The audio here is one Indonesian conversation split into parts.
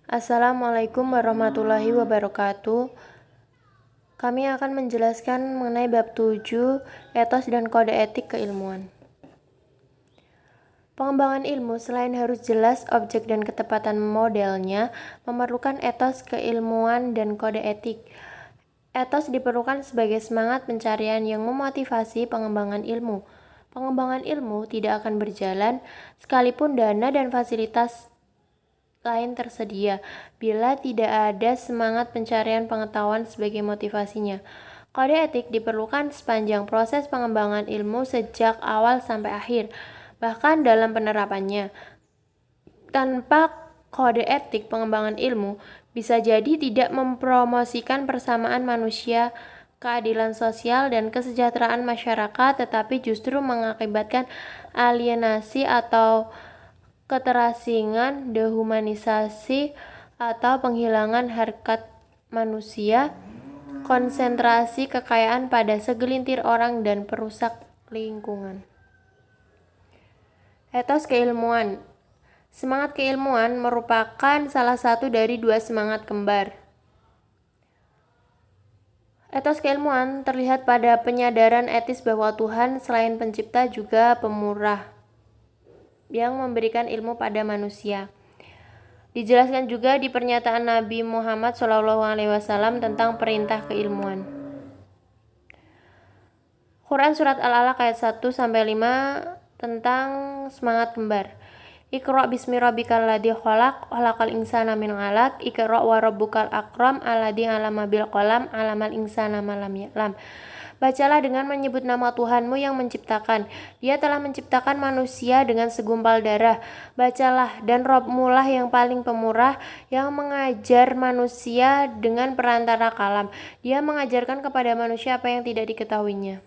Assalamualaikum warahmatullahi wabarakatuh. Kami akan menjelaskan mengenai bab 7, etos dan kode etik keilmuan. Pengembangan ilmu selain harus jelas objek dan ketepatan modelnya, memerlukan etos keilmuan dan kode etik. Etos diperlukan sebagai semangat pencarian yang memotivasi pengembangan ilmu. Pengembangan ilmu tidak akan berjalan sekalipun dana dan fasilitas lain tersedia bila tidak ada semangat pencarian pengetahuan sebagai motivasinya. Kode etik diperlukan sepanjang proses pengembangan ilmu sejak awal sampai akhir, bahkan dalam penerapannya. Tanpa kode etik pengembangan ilmu bisa jadi tidak mempromosikan persamaan manusia, keadilan sosial, dan kesejahteraan masyarakat, tetapi justru mengakibatkan alienasi atau keterasingan, dehumanisasi, atau penghilangan harkat manusia, konsentrasi kekayaan pada segelintir orang, dan perusak lingkungan. Etos keilmuan. Semangat keilmuan merupakan salah satu dari dua semangat kembar. Etos keilmuan terlihat pada penyadaran etis bahwa Tuhan selain pencipta juga pemurah yang memberikan ilmu pada manusia. Dijelaskan juga di pernyataan Nabi Muhammad SAW tentang perintah keilmuan. Quran Surat Al-Alaq ayat 1-5 tentang semangat kembar. Iqra bismi rabbikal ladzi khalaq, khalaqal insana min 'alaq, Iqra wa rabbukal akram alladzi 'allama bil qalam, 'allamal insana ma lam ya'lam. Bacalah dengan menyebut nama Tuhanmu yang menciptakan. Dia telah menciptakan manusia dengan segumpal darah. Bacalah, dan Robmu lah yang paling pemurah, yang mengajar manusia dengan perantara kalam. Dia mengajarkan kepada manusia apa yang tidak diketahuinya.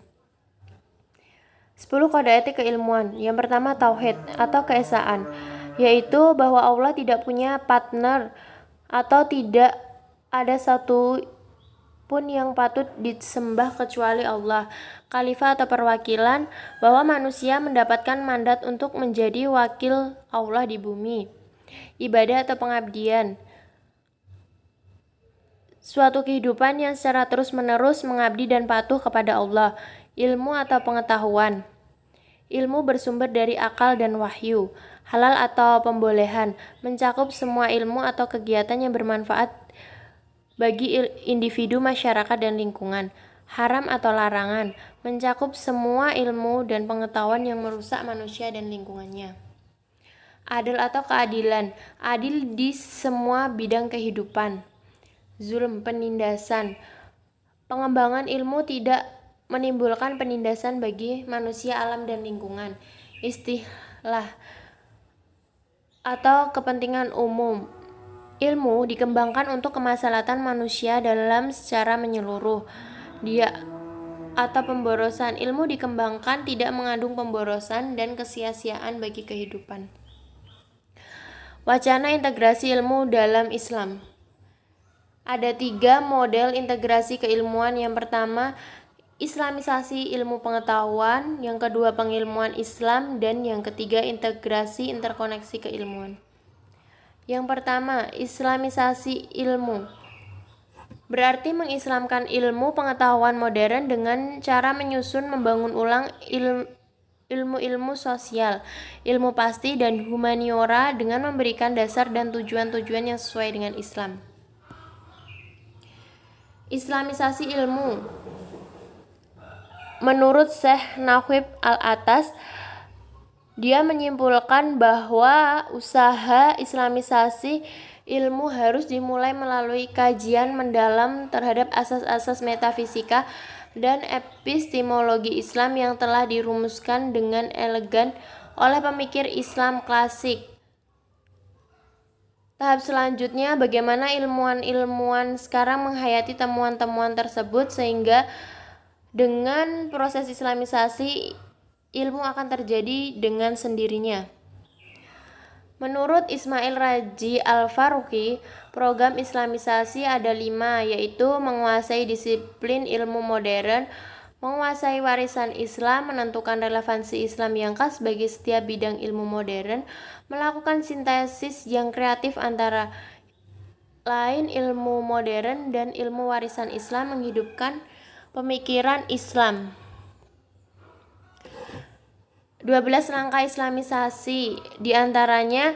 10 kode etik keilmuan. Yang pertama, tauhid atau keesaan, yaitu bahwa Allah tidak punya partner atau tidak ada satu pun yang patut disembah kecuali Allah. Khalifah atau perwakilan, bahwa manusia mendapatkan mandat untuk menjadi wakil Allah di bumi. Ibadah atau pengabdian, suatu kehidupan yang secara terus-menerus mengabdi dan patuh kepada Allah. Ilmu atau pengetahuan, ilmu bersumber dari akal dan wahyu. Halal atau pembolehan, mencakup semua ilmu atau kegiatan yang bermanfaat bagi individu, masyarakat, dan lingkungan. Haram atau larangan, mencakup semua ilmu dan pengetahuan yang merusak manusia dan lingkungannya. Adil atau keadilan, adil di semua bidang kehidupan. Zulm, penindasan, pengembangan ilmu tidak menimbulkan penindasan bagi manusia, alam, dan lingkungan. Istilah atau kepentingan umum, ilmu dikembangkan untuk kemaslahatan manusia dalam secara menyeluruh. Dia atau pemborosan, ilmu dikembangkan tidak mengandung pemborosan dan kesia-siaan bagi kehidupan. Wacana integrasi ilmu dalam Islam. Ada 3 model integrasi keilmuan. Yang pertama, Islamisasi ilmu pengetahuan, yang kedua pengilmuan Islam, dan yang ketiga integrasi interkoneksi keilmuan. Yang pertama, Islamisasi ilmu berarti mengislamkan ilmu pengetahuan modern dengan cara menyusun, membangun ulang ilmu-ilmu sosial, ilmu pasti, dan humaniora dengan memberikan dasar dan tujuan-tujuan yang sesuai dengan Islam. Islamisasi ilmu menurut Syekh Naqib Al-Atas, dia menyimpulkan bahwa usaha islamisasi ilmu harus dimulai melalui kajian mendalam terhadap asas-asas metafisika dan epistemologi Islam yang telah dirumuskan dengan elegan oleh pemikir Islam klasik. Tahap selanjutnya, bagaimana ilmuwan-ilmuwan sekarang menghayati temuan-temuan tersebut sehingga dengan proses islamisasi ilmu akan terjadi dengan sendirinya. Menurut Ismail Raji Al-Faruqi, program islamisasi ada 5, yaitu menguasai disiplin ilmu modern, menguasai warisan Islam, menentukan relevansi Islam yang khas bagi setiap bidang ilmu modern, melakukan sintesis yang kreatif antara lain ilmu modern dan ilmu warisan Islam menghidupkan pemikiran Islam. 12 langkah Islamisasi, diantaranya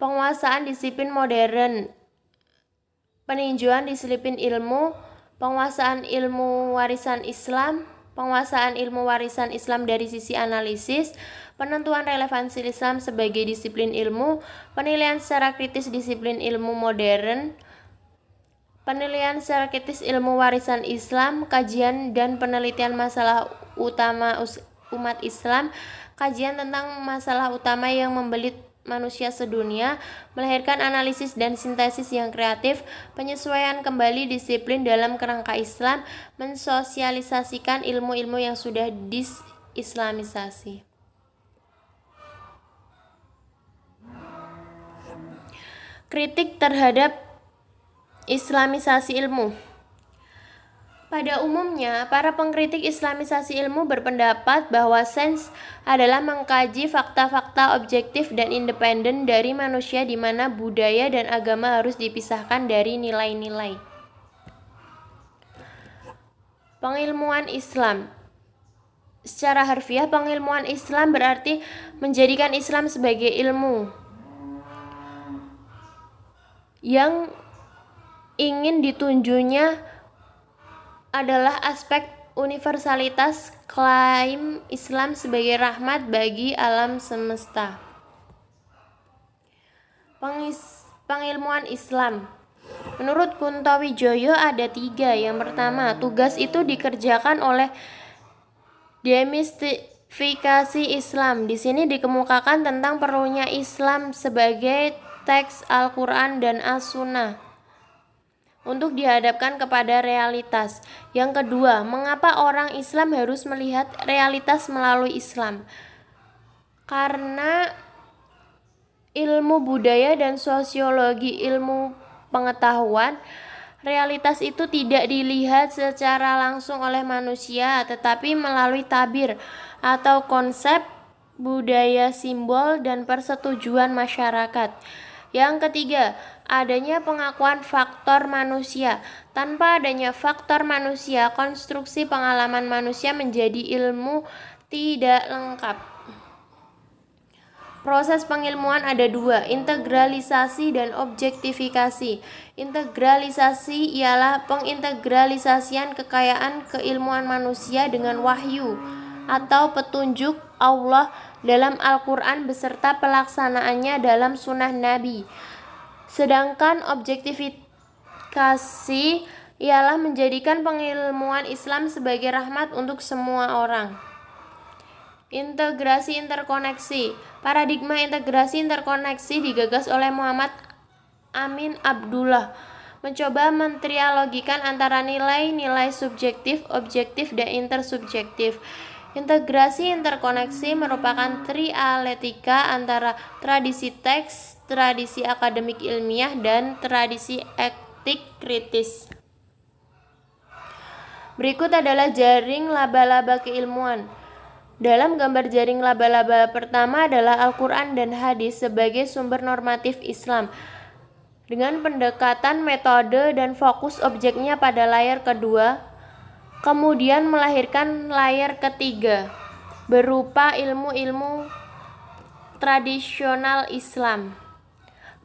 penguasaan disiplin modern, peninjauan disiplin ilmu, penguasaan ilmu warisan Islam, penguasaan ilmu warisan Islam dari sisi analisis, penentuan relevansi Islam sebagai disiplin ilmu, penilaian secara kritis disiplin ilmu modern, penilaian secara kritis ilmu warisan Islam, kajian dan penelitian masalah utama umat Islam, kajian tentang masalah utama yang membelit manusia sedunia, melahirkan analisis dan sintesis yang kreatif, penyesuaian kembali disiplin dalam kerangka Islam, mensosialisasikan ilmu-ilmu yang sudah dis-islamisasi. Kritik terhadap Islamisasi ilmu. Pada umumnya, para pengkritik Islamisasi ilmu berpendapat bahwa sains adalah mengkaji fakta-fakta objektif dan independen dari manusia di mana budaya dan agama harus dipisahkan dari nilai-nilai. Pengilmuan Islam. Secara harfiah, pengilmuan Islam berarti menjadikan Islam sebagai ilmu yang ingin ditunjuknya adalah aspek universalitas klaim Islam sebagai rahmat bagi alam semesta. Pengilmuan Islam. Menurut Kunto Wijoyo ada 3. Yang pertama, tugas itu dikerjakan oleh demistifikasi Islam. Di sini dikemukakan tentang perlunya Islam sebagai teks Al-Quran dan As-Sunnah untuk dihadapkan kepada realitas. Yang kedua, mengapa orang Islam harus melihat realitas melalui Islam? Karena ilmu budaya dan sosiologi ilmu pengetahuan, realitas itu tidak dilihat secara langsung oleh manusia, tetapi melalui tabir atau konsep budaya, simbol, dan persetujuan masyarakat. Yang ketiga, adanya pengakuan faktor manusia. Tanpa adanya faktor manusia, konstruksi pengalaman manusia menjadi ilmu tidak lengkap. Proses pengilmuan ada 2, integralisasi dan objektifikasi. Integralisasi ialah pengintegralisasian kekayaan keilmuan manusia dengan wahyu atau petunjuk Allah dalam Al-Quran beserta pelaksanaannya dalam sunnah Nabi. Sedangkan objektifikasi ialah menjadikan pengilmuan Islam sebagai rahmat untuk semua orang. Integrasi interkoneksi. Paradigma integrasi interkoneksi digagas oleh Muhammad Amin Abdullah, mencoba mentrialogikan antara nilai-nilai subjektif, objektif, dan intersubjektif. Integrasi interkoneksi merupakan trialetika antara tradisi teks, tradisi akademik ilmiah, dan tradisi etik kritis. Berikut adalah jaring laba-laba keilmuan. Dalam gambar jaring laba-laba pertama adalah Al-Quran dan hadis sebagai sumber normatif Islam, dengan pendekatan metode dan fokus objeknya pada layar kedua, kemudian melahirkan layar ketiga berupa ilmu-ilmu tradisional Islam.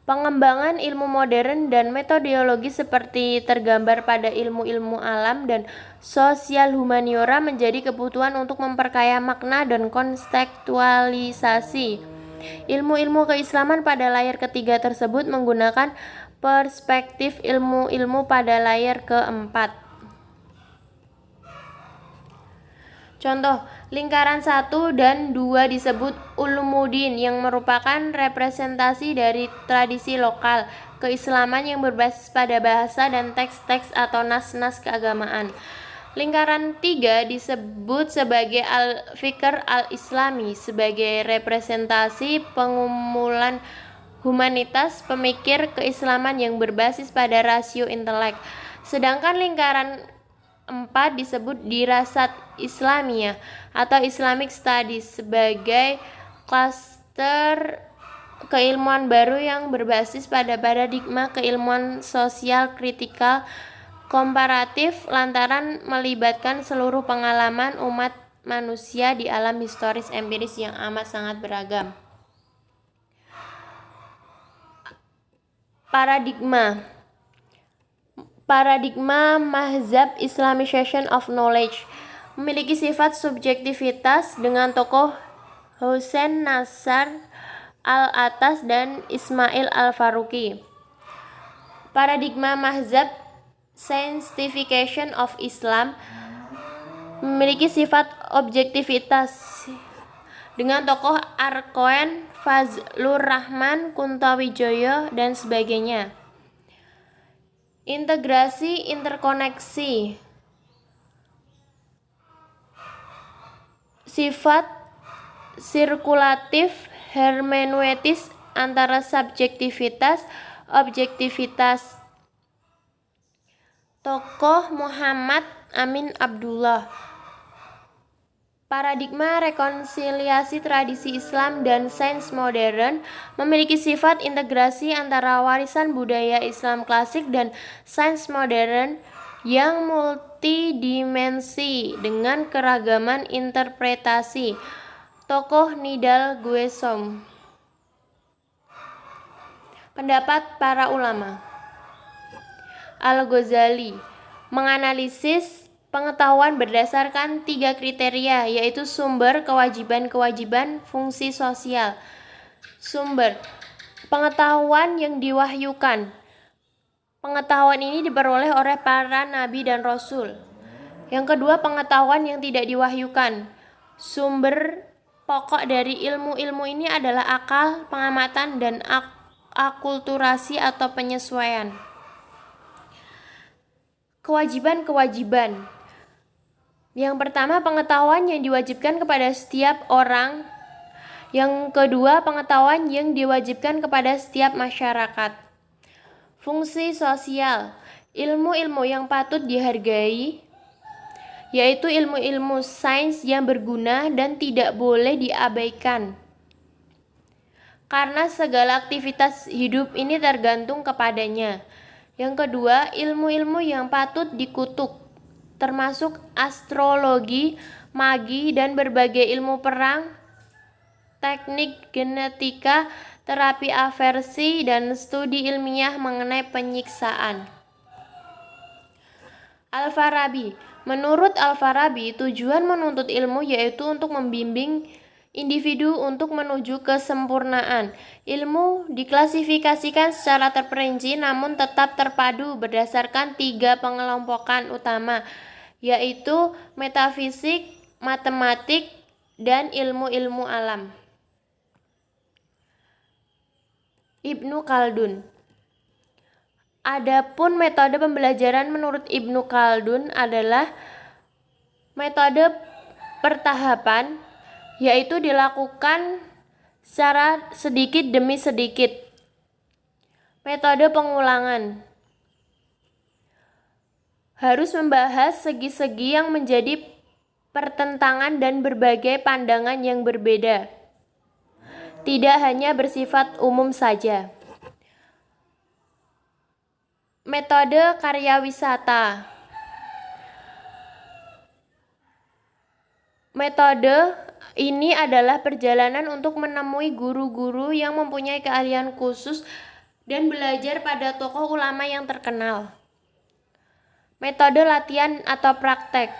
Pengembangan ilmu modern dan metodologi seperti tergambar pada ilmu-ilmu alam dan sosial humaniora menjadi kebutuhan untuk memperkaya makna dan kontekstualisasi. Ilmu-ilmu keislaman pada layar ketiga tersebut menggunakan perspektif ilmu-ilmu pada layar keempat. Contoh, lingkaran 1 dan 2 disebut ulumuddin yang merupakan representasi dari tradisi lokal keislaman yang berbasis pada bahasa dan teks-teks atau nas-nas keagamaan. Lingkaran 3 disebut sebagai al-fikr al-islami sebagai representasi pengumulan humanitas pemikir keislaman yang berbasis pada rasio intelek. Sedangkan lingkaran 4 disebut dirasat Islamiyah atau Islamic Studies sebagai klaster keilmuan baru yang berbasis pada paradigma keilmuan sosial kritikal komparatif lantaran melibatkan seluruh pengalaman umat manusia di alam historis empiris yang amat sangat beragam. Paradigma Mahzab Islamization of Knowledge memiliki sifat subjektivitas dengan tokoh Hussein Nasr al-Attas dan Ismail al-Faruqi. Paradigma Mahzab Sanctification of Islam memiliki sifat objektivitas dengan tokoh Arkoen, Fazlur Rahman, Kuntawijoyo, dan sebagainya. Integrasi interkoneksi sifat sirkulatif hermeneutis antara subjektivitas objektivitas. Tokoh Muhammad Amin Abdullah. Paradigma rekonsiliasi tradisi Islam dan sains modern memiliki sifat integrasi antara warisan budaya Islam klasik dan sains modern yang multidimensi dengan keragaman interpretasi. Tokoh Nidal Guessoum. Pendapat para ulama. Al-Ghazali menganalisis pengetahuan berdasarkan 3 kriteria, yaitu sumber, kewajiban, fungsi sosial. Sumber, pengetahuan yang diwahyukan. Pengetahuan ini diperoleh oleh para nabi dan rasul. Yang kedua, pengetahuan yang tidak diwahyukan. Sumber pokok dari ilmu-ilmu ini adalah akal, pengamatan, dan akulturasi atau penyesuaian. Kewajiban. Yang pertama, pengetahuan yang diwajibkan kepada setiap orang. Yang kedua, pengetahuan yang diwajibkan kepada setiap masyarakat. Fungsi sosial, ilmu-ilmu yang patut dihargai, yaitu ilmu-ilmu sains yang berguna dan tidak boleh diabaikan. Karena segala aktivitas hidup ini tergantung kepadanya. Yang kedua, ilmu-ilmu yang patut dikutuk, termasuk astrologi, magi, dan berbagai ilmu perang, teknik genetika, terapi aversi, dan studi ilmiah mengenai penyiksaan. Al-Farabi. Menurut Al-Farabi, tujuan menuntut ilmu yaitu untuk membimbing individu untuk menuju kesempurnaan. Ilmu diklasifikasikan secara terperinci namun tetap terpadu berdasarkan 3 pengelompokan utama, yaitu metafisik, matematik, dan ilmu-ilmu alam. Ibnu Khaldun. Adapun metode pembelajaran menurut Ibnu Khaldun adalah metode pertahapan, yaitu dilakukan secara sedikit demi sedikit. Metode pengulangan harus membahas segi-segi yang menjadi pertentangan dan berbagai pandangan yang berbeda, tidak hanya bersifat umum saja. Metode karya wisata. Metode ini adalah perjalanan untuk menemui guru-guru yang mempunyai keahlian khusus dan belajar pada tokoh ulama yang terkenal. Metode latihan atau praktek.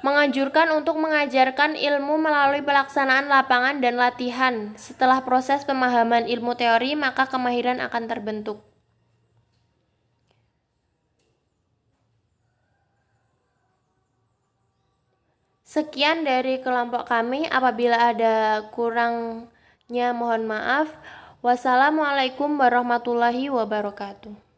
Menganjurkan untuk mengajarkan ilmu melalui pelaksanaan lapangan dan latihan. Setelah proses pemahaman ilmu teori, maka kemahiran akan terbentuk. Sekian dari kelompok kami. Apabila ada kurangnya mohon maaf. Wassalamualaikum warahmatullahi wabarakatuh.